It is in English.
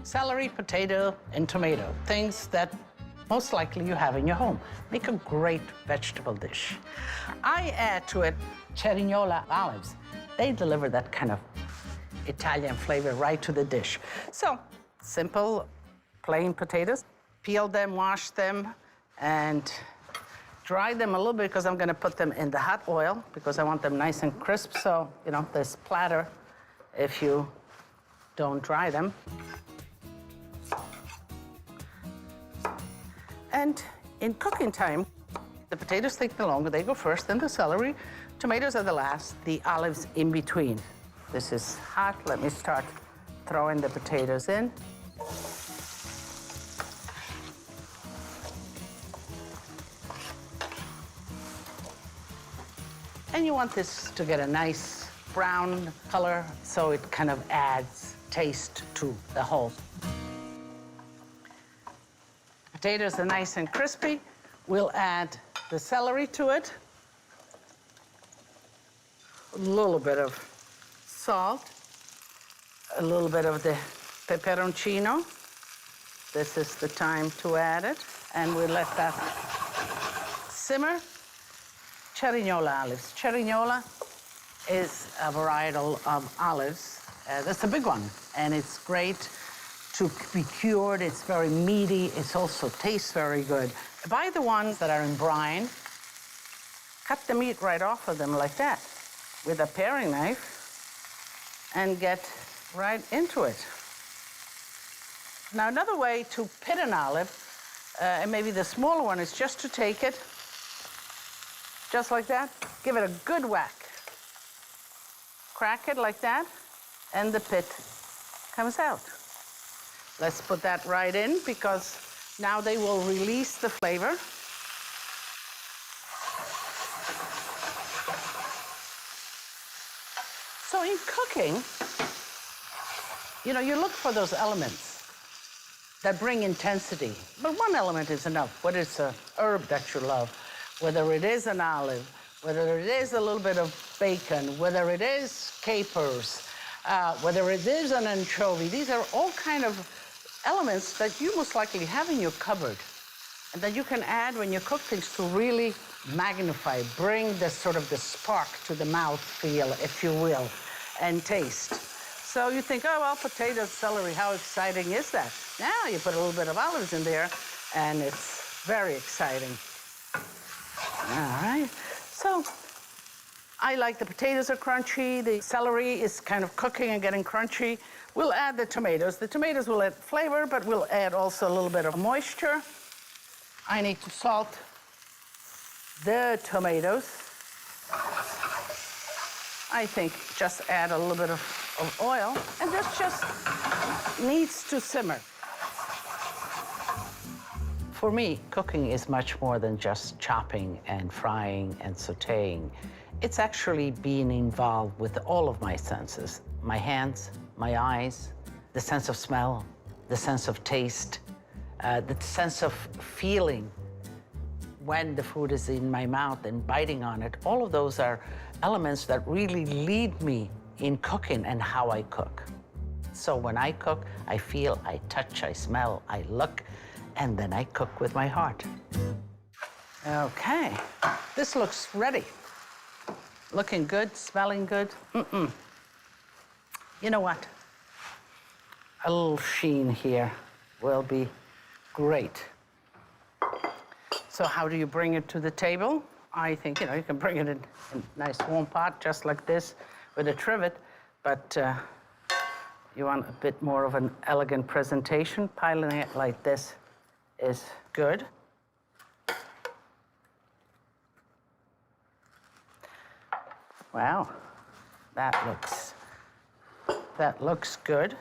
Celery, potato, and tomato, things that most likely you have in your home. Make a great vegetable dish. I add to it Cerignola olives. They deliver that kind of Italian flavor right to the dish. So, simple, plain potatoes. Peel them, wash them, and dry them a little bit because I'm gonna put them in the hot oil because I want them nice and crisp. So, you know, they splatter if you don't dry them. And in cooking time, the potatoes take the longer. They go first, then the celery. Tomatoes are the last, the olives in between. This is hot. Let me start throwing the potatoes in. And you want this to get a nice brown color, so it kind of adds taste to the whole. Potatoes are nice and crispy. We'll add the celery to it. A little bit of salt. A little bit of the peperoncino. This is the time to add it. And we let that simmer. Cerignola olives. Cerignola is a varietal of olives. That's a big one, and it's great to be cured. It's very meaty. It also tastes very good. Buy the ones that are in brine. Cut the meat right off of them like that with a paring knife and get right into it. Now, another way to pit an olive, and maybe the smaller one, is just to take it just like that, give it a good whack. Crack it like that, and the pit comes out. Let's put that right in because now they will release the flavor. So in cooking, you know, you look for those elements that bring intensity. But one element is enough. Whether it's an herb that you love, whether it is an olive, whether it is a little bit of bacon, whether it is capers, whether it is an anchovy. These are all kind of elements that you most likely have in your cupboard and that you can add when you cook things to really magnify, bring the sort of the spark to the mouth feel, if you will, and taste. So you think, oh, well, potatoes, celery, how exciting is that? Now you put a little bit of olives in there, and it's very exciting. All right, so I like the potatoes are crunchy, the celery is kind of cooking and getting crunchy. We'll add the tomatoes. The tomatoes will add flavor, but we'll add also a little bit of moisture. I need to salt the tomatoes. I think just add a little bit of oil, and this just needs to simmer. For me, cooking is much more than just chopping and frying and sautéing. It's actually being involved with all of my senses. My hands, my eyes, the sense of smell, the sense of taste, the sense of feeling when the food is in my mouth and biting on it. All of those are elements that really lead me in cooking and how I cook. So when I cook, I feel, I touch, I smell, I look, and then I cook with my heart. Okay, this looks ready. Looking good, smelling good. You know what? A little sheen here will be great. So how do you bring it to the table? I think, you know, you can bring it in a nice warm pot, just like this, with a trivet, but you want a bit more of an elegant presentation. Piling it like this is good. Wow, that looks good.